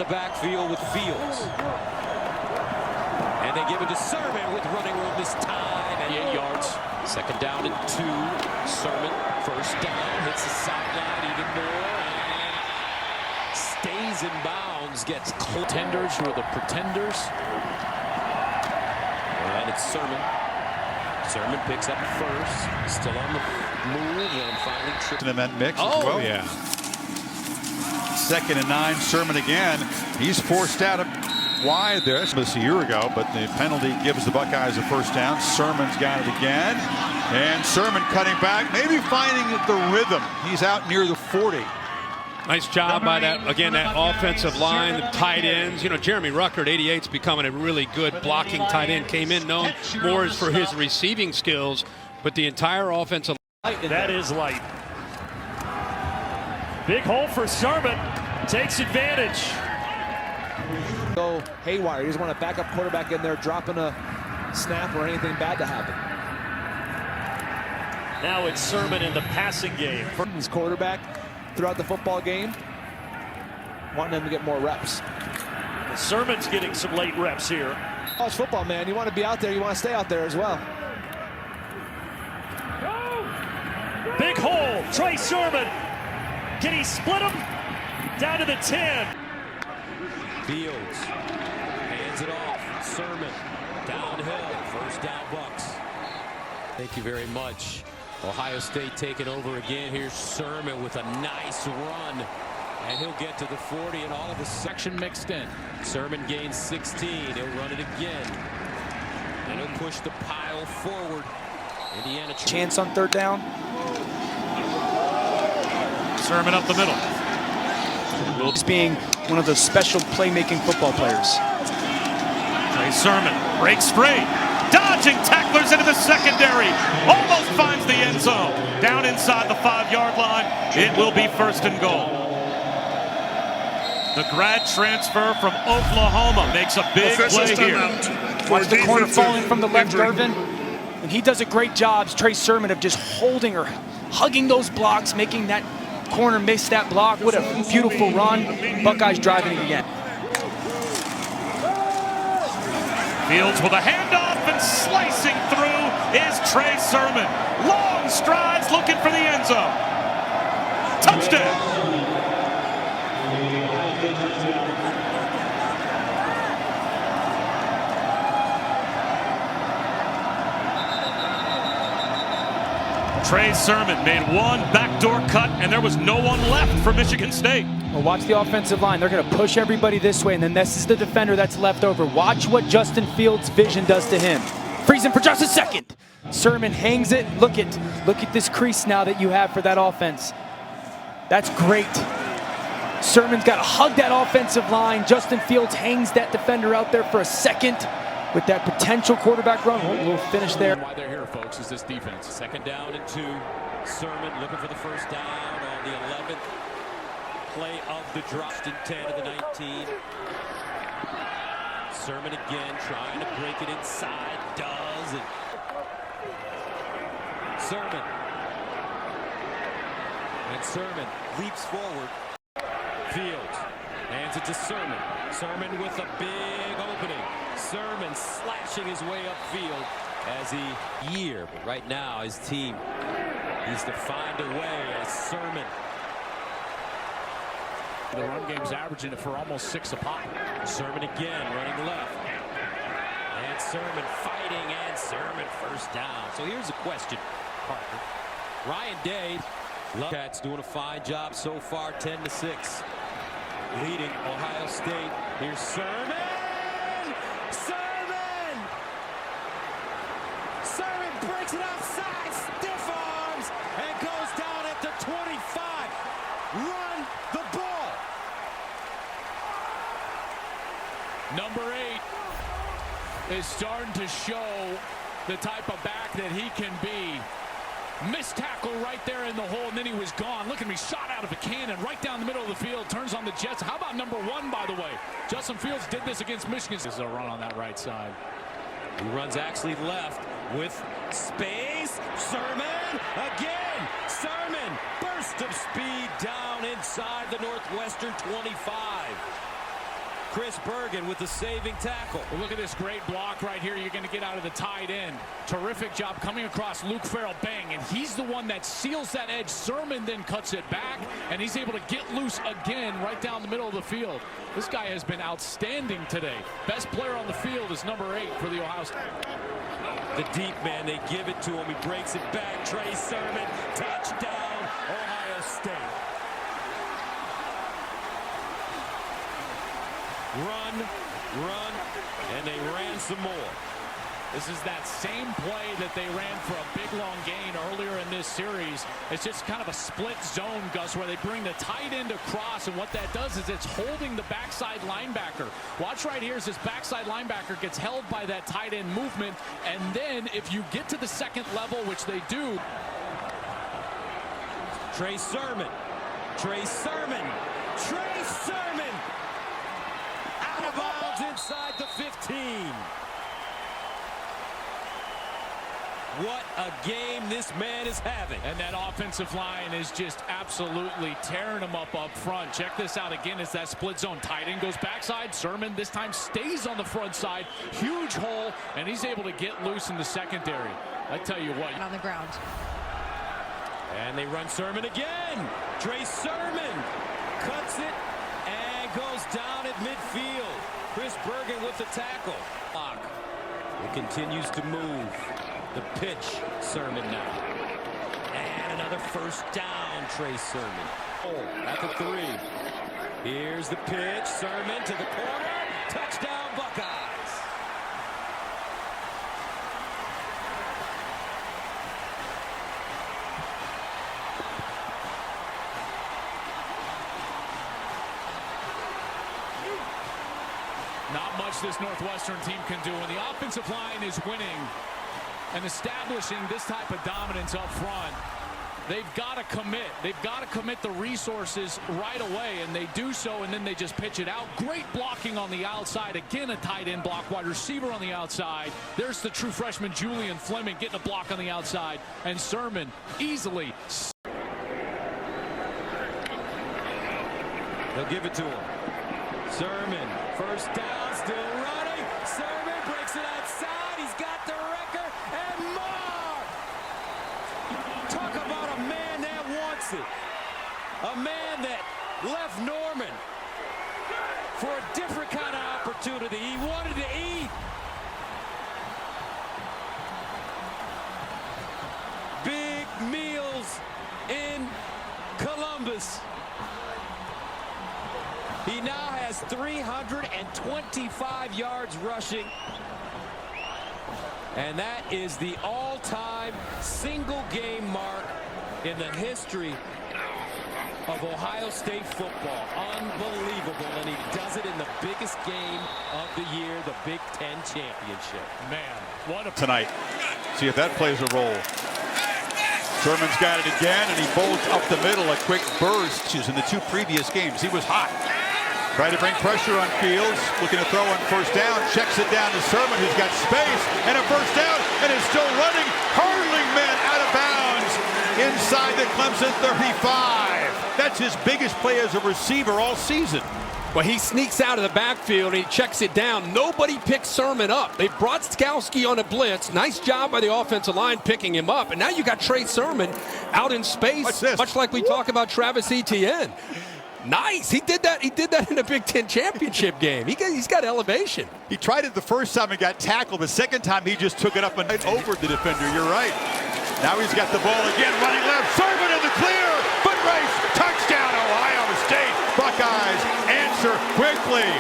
The backfield with Fields. And they give it to Sermon with running room this time. And 8 yards. Second down and 2. Sermon, first down, hits the sideline even more. And stays in bounds, gets contenders who are the pretenders. And it's Sermon. Sermon picks up first. Still on the move and finally tripped. In that mix as well. Yeah. 2nd and 9, Sermon again. He's forced out wide there. This was a year ago, but the penalty gives the Buckeyes a first down. Sermon's got it again. And Sermon cutting back, maybe finding the rhythm. He's out near the 40. Nice job by that offensive line, the tight ends. You know, Jeremy Rucker at 88's becoming a really good blocking tight end. Came in known more for his receiving skills, but the entire offensive line. That is light. Big hole for Sermon. Takes advantage. Go haywire. He doesn't want a backup quarterback in there dropping a snap or anything bad to happen. Now it's Sermon in the passing game. His quarterback throughout the football game, wanting him to get more reps. Sermon's getting some late reps here. College football, man, you want to be out there, you want to stay out there as well. Big hole, Trey Sermon. Can he split him? Down to the 10. Fields hands it off. Sermon downhill. First down, Bucks. Thank you very much. Ohio State taking over again. Here's Sermon with a nice run. And he'll get to the 40 and all of the section mixed in. Sermon gains 16. He'll run it again. And he'll push the pile forward. Indiana chance on 3rd down. Sermon up the middle. He's being one of those special playmaking football players. Trey Sermon breaks free. Dodging tacklers into the secondary. Almost finds the end zone. Down inside the 5-yard line. It will be 1st and goal. The grad transfer from Oklahoma makes a big play here. Watch the corner falling from the left, Irvin. And he does a great job, Trey Sermon, of just holding or hugging those blocks, making that corner miss that block. What a beautiful run. Buckeyes driving it again. Fields with a handoff and slicing through is Trey Sermon. Long strides looking for the end zone. Touchdown. Trey Sermon made one backdoor cut, and there was no one left for Michigan State. Well, watch the offensive line. They're going to push everybody this way, and then this is the defender that's left over. Watch what Justin Fields' vision does to him. Freeze him for just a second. Sermon hangs it. Look at this crease now that you have for that offense. That's great. Sermon's got to hug that offensive line. Justin Fields hangs that defender out there for a second. With that potential quarterback run, we'll finish there. Why they're here, folks, is this defense. 2nd down and 2. Sermon looking for the first down on the 11th play of the drop. 10 of the 19. Sermon again trying to break it inside. Does it. Sermon. And Sermon leaps forward. Fields hands it to Sermon. Sermon with a big opening. Sermon slashing his way upfield as but right now his team needs to find a way as Sermon. The run game's averaging it for almost 6 a pop. Sermon again running left. And Sermon fighting, and Sermon first down. So here's a question, Parker. Ryan Day, Cats doing a fine job so far, 10-6. Leading Ohio State. Here's Sermon. Sermon breaks it outside, stiff arms, and goes down at the 25. Run the ball. Number 8 is starting to show the type of back that he can be. Missed tackle right there in the hole, and then he was gone. Look at me, shot out of a cannon right down the middle of the field, turns on the Jets. How about number 1, by the way? Justin Fields did this against Michigan. This is a run on that right side. He runs actually left with space. Sermon again. Sermon, burst of speed down inside the Northwestern 25. Chris Bergen with the saving tackle. Well, look at this great block right here. You're going to get out of the tight end. Terrific job coming across Luke Farrell. Bang, and he's the one that seals that edge. Sermon then cuts it back, and he's able to get loose again right down the middle of the field. This guy has been outstanding today. Best player on the field is number 8 for the Ohio State. The deep man, they give it to him. He breaks it back. Trey Sermon, touchdown, Ohio State. Run, and they ran some more. This is that same play that they ran for a big long gain earlier in this series. It's just kind of a split zone, Gus, where they bring the tight end across, and what that does is it's holding the backside linebacker. Watch right here as this backside linebacker gets held by that tight end movement, and then if you get to the second level, which they do. Trey Sermon. Out of bounds inside the 15. What a game this man is having. And that offensive line is just absolutely tearing them up front. Check this out again as that split zone. Tight end goes backside. Sermon this time stays on the front side. Huge hole, and he's able to get loose in the secondary. I tell you what. On the ground. And they run Sermon again. Trey Sermon cuts it and goes down at midfield. Chris Bergen with the tackle. It continues to move. The pitch, Sermon now. And another first down, Trey Sermon. At the 3. Here's the pitch, Sermon to the corner. Touchdown, Buckeyes. Not much this Northwestern team can do when the offensive line is winning and establishing this type of dominance up front. They've got to commit. They've got to commit the resources right away, and they do so, and then they just pitch it out. Great blocking on the outside. Again, a tight end block, wide receiver on the outside. There's the true freshman Julian Fleming getting a block on the outside, and Sermon easily. They'll give it to him. Sermon, first down, still running. Sermon breaks it outside. He's got the record and more. Talk about a man that wants it. A man that left Norman for a different kind of opportunity. He wanted to eat. Big meals in Columbus. He now has 325 yards rushing. And that is the all-time single-game mark in the history of Ohio State football. Unbelievable. And he does it in the biggest game of the year, the Big Ten Championship. Man, what a... Tonight. See if that plays a role. Sermon's got it again, and he bolts up the middle. A quick burst. In the 2 previous games, he was hot. Trying to bring pressure on Fields, looking to throw on first down, checks it down to Sermon, who's got space, and a first down, and is still running, hurling men out of bounds inside the Clemson 35. That's his biggest play as a receiver all season. Well, he sneaks out of the backfield and he checks it down. Nobody picks Sermon up. They brought Skowski on a blitz. Nice job by the offensive line picking him up. And now you got Trey Sermon out in space, much like we talk about Travis Etienne. Nice. He did that in a Big Ten championship game. He's got elevation. He tried it the first time and got tackled. The second time he just took it up and over the defender. You're right. Now he's got the ball again, running left. Sermon in the clear. Foot race. Touchdown, Ohio State. Buckeyes answer quickly.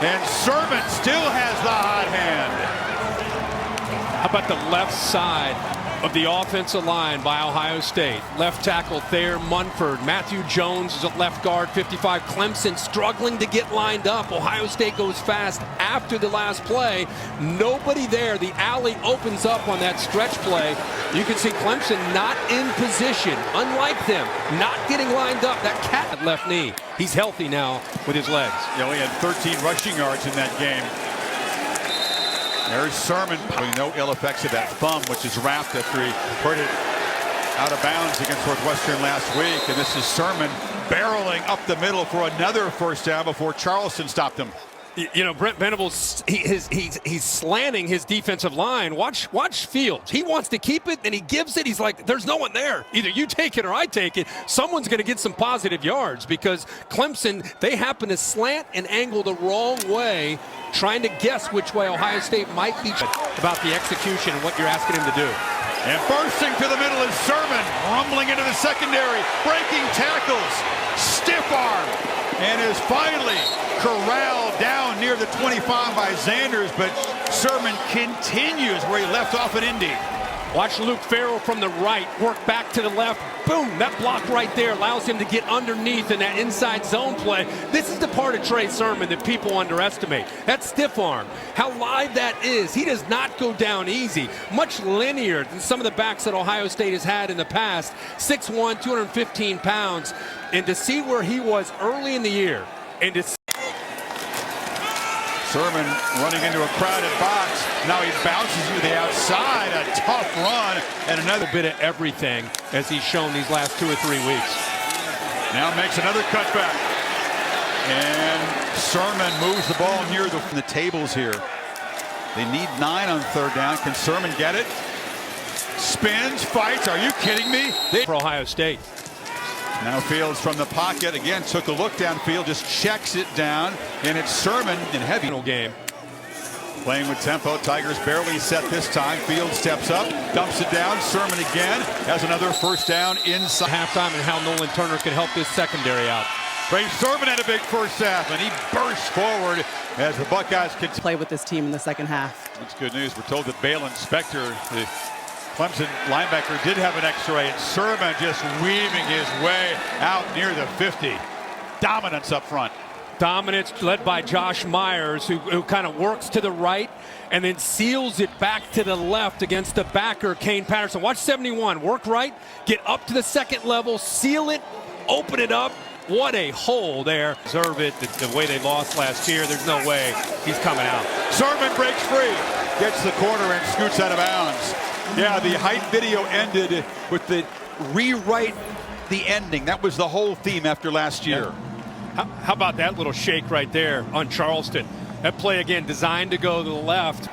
And Sermon still has the hot hand. How about the left side of the offensive line by Ohio State? Left tackle Thayer Munford. Matthew Jones is at left guard, 55. Clemson struggling to get lined up. Ohio State goes fast after the last play. Nobody there. The alley opens up on that stretch play. You can see Clemson not in position. Unlike them, not getting lined up. That cat at left knee. He's healthy now with his legs. He only had 13 rushing yards in that game. There's Sermon. No ill effects of that thumb, which is wrapped after he put it out of bounds against Northwestern last week. And this is Sermon barreling up the middle for another first down before Charleston stopped him. You know, Brent Venables, he's slanting his defensive line. Watch Fields. He wants to keep it, and he gives it. He's like, there's no one there. Either you take it or I take it. Someone's going to get some positive yards because Clemson, they happen to slant and angle the wrong way, trying to guess which way Ohio State might be. About the execution and what you're asking him to do. And bursting to the middle is Sermon, rumbling into the secondary, breaking tackles, stiff arm, and is finally corralled down near the 25 by Zanders, but Sermon continues where he left off at Indy. Watch Luke Farrell from the right work back to the left. Boom, that block right there allows him to get underneath in that inside zone play. This is the part of Trey Sermon that people underestimate. That stiff arm, how live that is. He does not go down easy. Much linear than some of the backs that Ohio State has had in the past. 6'1", 215 pounds. And to see where he was early in the year, and to Sermon running into a crowded box. Now he bounces to the outside. A tough run and another bit of everything as he's shown these last 2 or 3 weeks. Now makes another cutback. And Sermon moves the ball near the tables here. They need 9 on 3rd down. Can Sermon get it? Spins, fights. Are you kidding me? For Ohio State. Now Fields from the pocket again, took a look downfield, just checks it down, and it's Sermon in heavy game. Playing with tempo, Tigers barely set this time. Fields steps up, dumps it down. Sermon again has another first down inside. Halftime and how Nolan Turner can help this secondary out. Trey Sermon had a big first half, and he bursts forward as the Buckeyes can play with this team in the second half. That's good news. We're told that Balin Spector, the Clemson linebacker, did have an X-ray, and Sermon just weaving his way out near the 50. Dominance up front. Dominance led by Josh Myers, who kind of works to the right and then seals it back to the left against the backer, Kane Patterson. Watch 71, work right, get up to the second level, seal it, open it up. What a hole there. Deserve it the way they lost last year. There's no way he's coming out. Sermon breaks free, gets the corner and scoots out of bounds. Yeah, the height video ended with the rewrite the ending. That was the whole theme after last year. How about that little shake right there on Charleston? That play again designed to go to the left.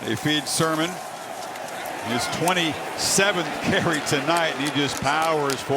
They feed Sermon his 27th carry tonight, and he just powers forward.